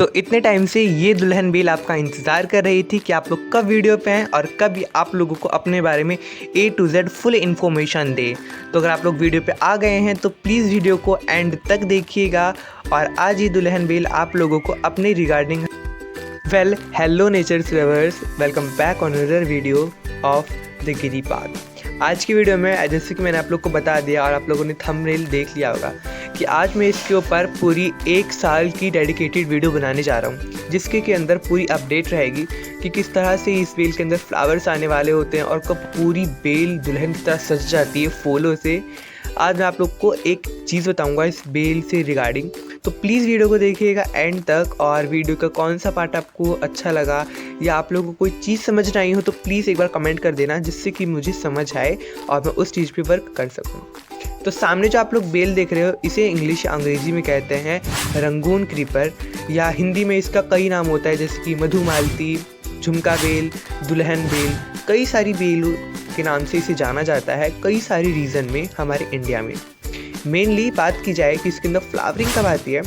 तो इतने टाइम से ये दुल्हन बेल आपका इंतज़ार कर रही थी कि आप लोग कब वीडियो पे आएँ और कब आप लोगों को अपने बारे में A to Z full information दे। तो अगर आप लोग वीडियो पे आ गए हैं तो प्लीज़ वीडियो को एंड तक देखिएगा और आज ये दुल्हन बेल आप लोगों को अपने regarding hello nature's lovers, welcome back on another video of the गिरिपाद। आज की वीडियो में जैसे कि मैंने आप लोग को बता दिया और आप लोगों ने थंबनेल देख लिया होगा कि आज मैं इसके ऊपर पूरी 1 साल की डेडिकेटेड वीडियो बनाने जा रहा हूँ, जिसके के अंदर पूरी अपडेट रहेगी कि किस तरह से इस बेल के अंदर फ्लावर्स आने वाले होते हैं और कब पूरी बेल दुल्हन की तरह सज जाती है फूलों से। आज मैं आप लोग को एक चीज़ बताऊंगा इस बेल से रिगार्डिंग, तो प्लीज़ वीडियो को देखिएगा एंड तक। और वीडियो का कौन सा पार्ट आपको अच्छा लगा या आप लोगों को कोई चीज़ समझ नहीं हो तो प्लीज़ एक बार कमेंट कर देना, जिससे कि मुझे समझ आए और मैं उस चीज़ पे वर्क कर सकूँ। तो सामने जो आप लोग बेल देख रहे हो, इसे इंग्लिश या अंग्रेजी में कहते हैं रंगून क्रीपर, या हिंदी में इसका कई नाम होता है जैसे कि मधुमालती, झुमका बेल, दुल्हन बेल, कई सारी बेल के नाम से इसे जाना जाता है कई सारी रीजन में हमारे इंडिया में। मेनली बात की जाए कि इसके अंदर फ्लावरिंग कब आती है,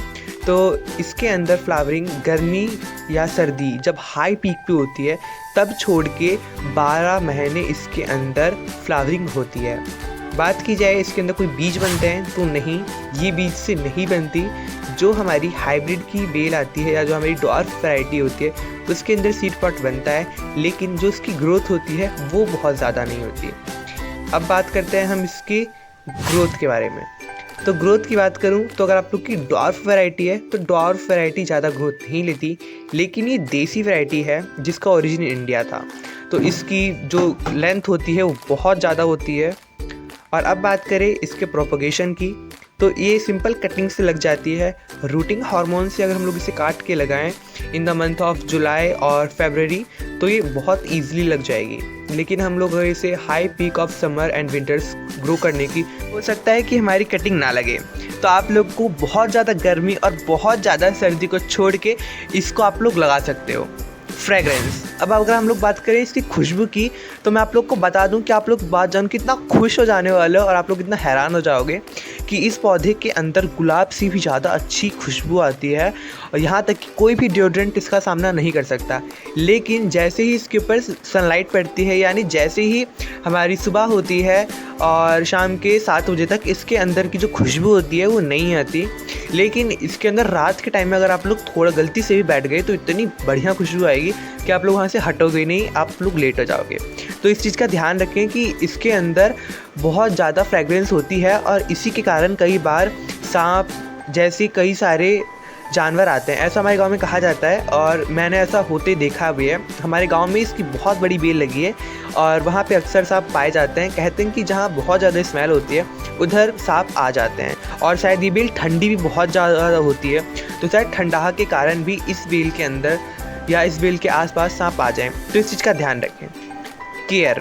तो इसके अंदर फ्लावरिंग गर्मी या सर्दी जब हाई पीक पे होती है तब छोड़ के 12 महीने इसके अंदर फ्लावरिंग होती है। बात की जाए इसके अंदर कोई बीज बनते हैं तो नहीं, ये बीज से नहीं बनती। जो हमारी हाइब्रिड की बेल आती है या जो हमारी डॉर्फ वैरायटी होती है उसके अंदर सीड पॉट बनता है, लेकिन जो इसकी ग्रोथ होती है वो बहुत ज़्यादा नहीं होती। अब बात करते हैं हम इसकी ग्रोथ के बारे में। तो ग्रोथ की बात करूं तो अगर आप लोग की डॉर्फ वैरायटी है तो डॉर्फ वैरायटी ज़्यादा ग्रोथ नहीं लेती, लेकिन ये देसी वैरायटी है जिसका ओरिजिन इंडिया था, तो इसकी जो लेंथ होती है वो बहुत ज़्यादा होती है। और अब बात करें इसके प्रोपगेशन की, तो ये सिंपल कटिंग से लग जाती है। रूटिंग हार्मोन से अगर हम लोग इसे काट के लगाएं in the month of July और फरवरी तो ये बहुत ईजिली लग जाएगी, लेकिन हम लोग इसे high peak of summer and winters grow करने की हो सकता है कि हमारी कटिंग ना लगे, तो आप लोग को बहुत ज़्यादा गर्मी और बहुत ज़्यादा सर्दी को छोड़ के इसको आप लोग लगा सकते हो। फ्रेगरेंस, अब अगर हम लोग बात करें इसकी खुशबू की, तो मैं आप लोग को बता दूं कि आप लोग बात जान कितना खुश हो जाने वाले हो और आप लोग कितना हैरान हो जाओगे कि इस पौधे के अंदर गुलाब से भी ज़्यादा अच्छी खुशबू आती है और यहाँ तक कि कोई भी डिओड्रेंट इसका सामना नहीं कर सकता। लेकिन जैसे ही इसके ऊपर सनलाइट पड़ती है, यानी जैसे ही हमारी सुबह होती है और शाम के 7 बजे तक इसके अंदर की जो खुशबू होती है वो नहीं आती, लेकिन इसके अंदर रात के टाइम में अगर आप लोग थोड़ा गलती से भी बैठ गए तो इतनी बढ़िया खुशबू आएगी कि आप लोग वहाँ से हटोगे नहीं, आप लोग लेट हो जाओगे। तो इस चीज़ का ध्यान रखें कि इसके अंदर बहुत ज़्यादा फ्रेगरेंस होती है और इसी के कारण कई बार सांप जैसे कई सारे जानवर आते हैं, ऐसा हमारे गांव में कहा जाता है और मैंने ऐसा होते देखा भी है। हमारे गांव में इसकी बहुत बड़ी बेल लगी है और वहाँ पे अक्सर सांप पाए जाते हैं। कहते हैं कि जहाँ बहुत ज़्यादा स्मेल होती है उधर सांप आ जाते हैं, और शायद ये बेल ठंडी भी बहुत ज़्यादा होती है, तो शायद ठंडा के कारण भी इस बेल के अंदर या इस बेल के आसपास सांप आ जाएं, तो इस चीज़ का ध्यान रखें। केयर,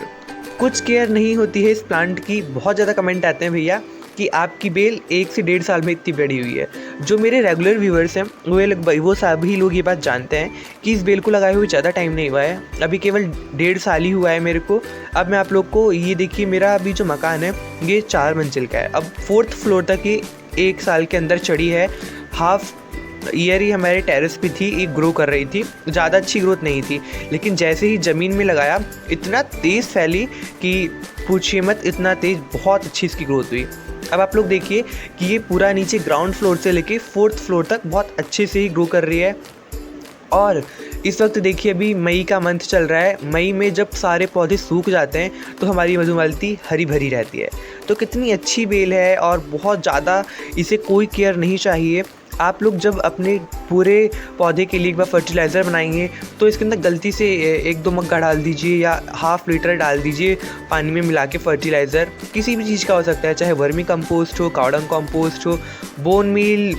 कुछ केयर नहीं होती है इस प्लांट की। बहुत ज़्यादा कमेंट आते हैं भैया कि आपकी बेल 1 से 1.5 साल में इतनी बड़ी हुई है। जो मेरे रेगुलर व्यूअर्स हैं वो सभी लोग ये बात जानते हैं कि इस बेल को लगाए हुए ज़्यादा टाइम नहीं हुआ है, अभी केवल 1.5 साल ही हुआ है मेरे को। अब मैं आप लोग को ये देखिए, मेरा अभी जो मकान है ये 4 मंजिल का है, अब 4th फ्लोर तक ये 1 साल के अंदर चढ़ी है। हाफ ईयर ही हमारे टेरेस पे थी, ये ग्रो कर रही थी, ज़्यादा अच्छी ग्रोथ नहीं थी, लेकिन जैसे ही ज़मीन में लगाया इतना तेज़ फैली कि पूछिए मत, इतना तेज़ बहुत अच्छी इसकी ग्रोथ हुई। अब आप लोग देखिए कि ये पूरा नीचे ग्राउंड फ्लोर से लेके 4th फ्लोर तक बहुत अच्छे से ही ग्रो कर रही है। और इस वक्त देखिए अभी मई का मंथ चल रहा है, मई में जब सारे पौधे सूख जाते हैं तो हमारी मधुमालती हरी भरी रहती है। तो कितनी अच्छी बेल है और बहुत ज़्यादा इसे कोई केयर नहीं चाहिए। आप लोग जब अपने पूरे पौधे के लिए एक बार फर्टिलाइज़र बनाएंगे तो इसके अंदर गलती से 1-2 मग्गा डाल दीजिए या ½ लीटर डाल दीजिए पानी में मिला के। फर्टिलाइज़र किसी भी चीज़ का हो सकता है, चाहे वर्मी कंपोस्ट हो, कावडंग कंपोस्ट हो, बोन मील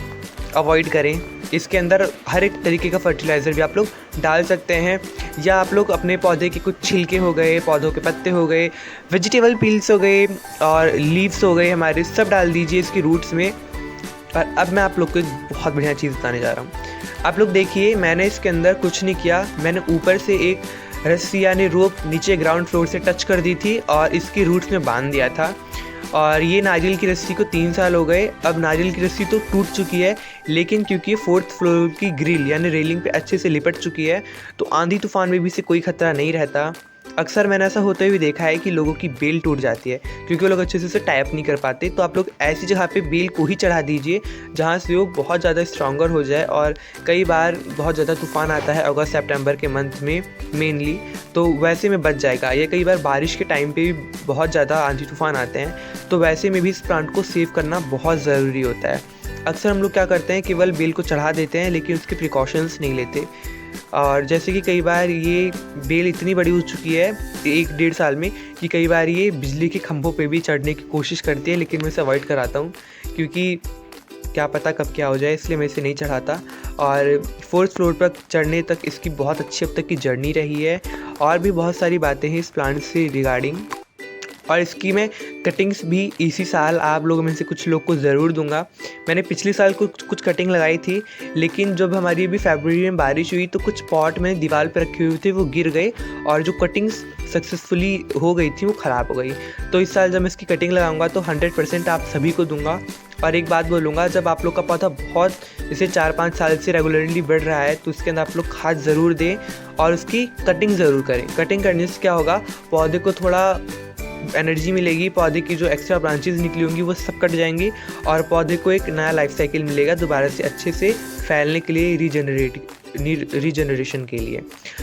अवॉइड करें। इसके अंदर हर एक तरीके का फर्टिलाइज़र भी आप लोग डाल सकते हैं, या आप लोग अपने पौधे के कुछ छिलके हो गए, पौधों के पत्ते हो गए, वेजिटेबल पील्स हो गए और लीव्स हो गए हमारे, सब डाल दीजिए इसकी रूट्स में। और अब मैं आप लोग को एक बहुत बढ़िया चीज़ बताने जा रहा हूँ। आप लोग देखिए, मैंने इसके अंदर कुछ नहीं किया, मैंने ऊपर से एक रस्सी यानी रोप नीचे ग्राउंड फ्लोर से टच कर दी थी और इसकी रूट्स में बांध दिया था। और ये नारियल की रस्सी को 3 साल हो गए। अब नारियल की रस्सी तो टूट चुकी है, लेकिन क्योंकि ये 4th फ्लोर की ग्रिल यानी रेलिंग पे अच्छे से लिपट चुकी है तो आंधी तूफान में भी से कोई खतरा नहीं रहता। अक्सर मैंने ऐसा होते हुए देखा है कि लोगों की बेल टूट जाती है क्योंकि वो लोग अच्छे से उसे टाइप नहीं कर पाते। तो आप लोग ऐसी जगह पे बेल को ही चढ़ा दीजिए जहाँ से वो बहुत ज़्यादा स्ट्रॉन्गर हो जाए। और कई बार बहुत ज़्यादा तूफ़ान आता है अगस्त सितंबर के मंथ में मेनली, तो वैसे में बच जाएगा। या कई बार बारिश के टाइम पे भी बहुत ज़्यादा आंधी तूफ़ान आते हैं, तो वैसे में भी इस प्लांट को सेव करना बहुत ज़रूरी होता है। अक्सर हम लोग क्या करते हैं, केवल बेल को चढ़ा देते हैं लेकिन उसके प्रिकॉशंस नहीं लेते। और जैसे कि कई बार ये बेल इतनी बड़ी हो चुकी है 1-1.5 साल में कि कई बार ये बिजली के खंभों पे भी चढ़ने की कोशिश करती है, लेकिन मैं इसे अवॉइड कराता हूँ क्योंकि क्या पता कब क्या हो जाए, इसलिए मैं इसे नहीं चढ़ाता। और 4th फ्लोर पर चढ़ने तक इसकी बहुत अच्छी अब तक की जर्नी रही है। और भी बहुत सारी बातें हैं इस प्लांट से रिगार्डिंग, और इसकी मैं कटिंग्स भी इसी साल आप लोगों में से कुछ लोग को ज़रूर दूंगा। मैंने पिछले साल कुछ कटिंग लगाई थी, लेकिन जब हमारी अभी फरवरी में बारिश हुई तो कुछ पॉट मैंने दीवार पर रखे हुए थे, वो गिर गए और जो कटिंग्स सक्सेसफुली हो गई थी वो ख़राब हो गई। तो इस साल जब मैं इसकी कटिंग लगाऊंगा तो 100% आप सभी को दूंगा। और एक बात बोलूँगा, जब आप लोग का पौधा बहुत जैसे 4-5 साल से रेगुलरली बढ़ रहा है तो उसके अंदर आप लोग खाद ज़रूर दें और उसकी कटिंग ज़रूर करें। कटिंग करने से क्या होगा, पौधे को थोड़ा एनर्जी मिलेगी, पौधे की जो एक्स्ट्रा ब्रांचेस निकली होंगी वो सब कट जाएंगी और पौधे को एक नया लाइफ साइकिल मिलेगा दोबारा से अच्छे से फैलने के लिए, रीजनरेशन के लिए।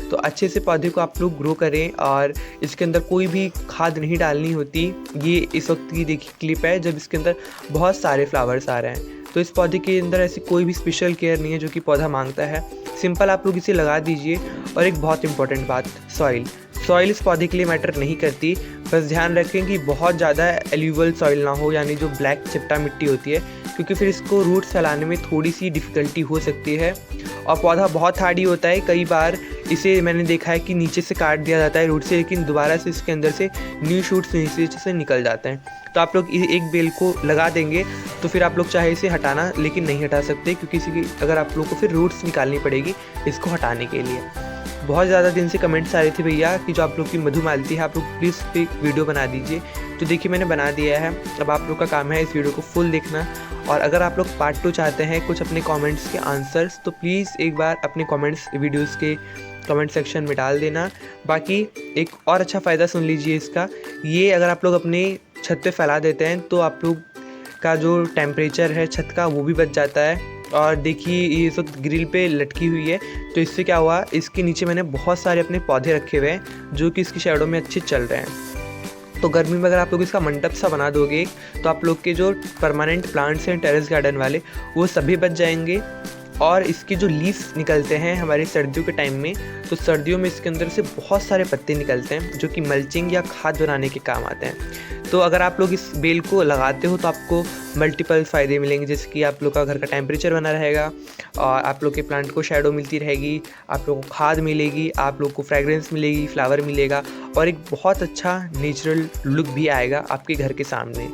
तो अच्छे से पौधे को आप लोग ग्रो करें और इसके अंदर कोई भी खाद नहीं डालनी होती। ये इस वक्त की देखिए क्लिप है जब इसके अंदर बहुत सारे फ्लावर्स आ रहे हैं। तो इस पौधे के अंदर ऐसी कोई भी स्पेशल केयर नहीं है जो कि पौधा मांगता है, सिंपल आप लोग इसे लगा दीजिए। और एक बहुत इंपॉर्टेंट बात, सॉइल इस पौधे के लिए मैटर नहीं करती। बस ध्यान रखें कि बहुत ज़्यादा एल्यूवल सॉइल ना हो, यानी जो ब्लैक चिपटा मिट्टी होती है, क्योंकि फिर इसको रूट्स फैलाने में थोड़ी सी डिफ़िकल्टी हो सकती है। और पौधा बहुत हार्डी होता है, कई बार इसे मैंने देखा है कि नीचे से काट दिया जाता है रूट से, लेकिन दोबारा से इसके अंदर से न्यू शूट्स नीचे से निकल जाते हैं। तो आप लोग एक बेल को लगा देंगे तो फिर आप लोग चाहे इसे हटाना लेकिन नहीं हटा सकते, क्योंकि इसी अगर आप लोग को फिर रूट्स निकालनी पड़ेगी इसको हटाने के लिए। बहुत ज़्यादा दिन से कमेंट्स आ रहे थे भैया कि जो आप लोग की मधुमालती है आप लोग प्लीज़ एक वीडियो बना दीजिए। तो देखिए मैंने बना दिया है, अब आप लोग का काम है इस वीडियो को फुल देखना। और अगर आप लोग पार्ट 2 चाहते हैं कुछ अपने कमेंट्स के आंसर्स, तो प्लीज़ एक बार अपने कमेंट्स वीडियोस के कमेंट सेक्शन में डाल देना। बाकी एक और अच्छा फ़ायदा सुन लीजिए इसका, ये अगर आप लोग अपने छत पे फैला देते हैं तो आप लोग का जो टेम्परेचर है छत का वो भी बच जाता है। और देखिए ये इस वक्त ग्रिल पे लटकी हुई है, तो इससे क्या हुआ, इसके नीचे मैंने बहुत सारे अपने पौधे रखे हुए हैं जो कि इसकी शैडो में अच्छे चल रहे हैं। तो गर्मी में अगर आप लोग इसका मंडप सा बना दोगे तो आप लोग के जो परमानेंट प्लांट्स हैं टेरेस गार्डन वाले वो सभी बच जाएंगे। और इसके जो लीव्स निकलते हैं हमारे सर्दियों के टाइम में, तो सर्दियों में इसके अंदर से बहुत सारे पत्ते निकलते हैं जो कि मल्चिंग या खाद बनाने के काम आते हैं। तो अगर आप लोग इस बेल को लगाते हो तो आपको मल्टीपल फ़ायदे मिलेंगे, जैसे कि आप लोग का घर का टेम्परेचर बना रहेगा और आप लोग के प्लांट को शैडो मिलती रहेगी, आप लोग को खाद मिलेगी, आप लोग को फ्रेगरेंस मिलेगी, फ्लावर मिलेगा और एक बहुत अच्छा नेचुरल लुक भी आएगा आपके घर के सामने।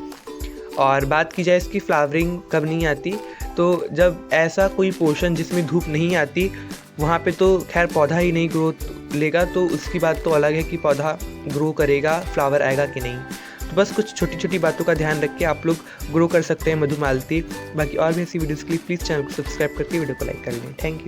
और बात की जाए इसकी फ्लावरिंग कब नहीं आती, तो जब ऐसा कोई पोर्शन जिसमें धूप नहीं आती वहाँ पे तो खैर पौधा ही नहीं ग्रो लेगा, तो उसकी बात तो अलग है कि पौधा ग्रो करेगा, फ्लावर आएगा कि नहीं। तो बस कुछ छोटी छोटी बातों का ध्यान रख के आप लोग ग्रो कर सकते हैं मधुमालती। बाकी और भी ऐसी वीडियोज़ के लिए प्लीज़ चैनल को सब्सक्राइब करके वीडियो को लाइक कर लें। Thank you.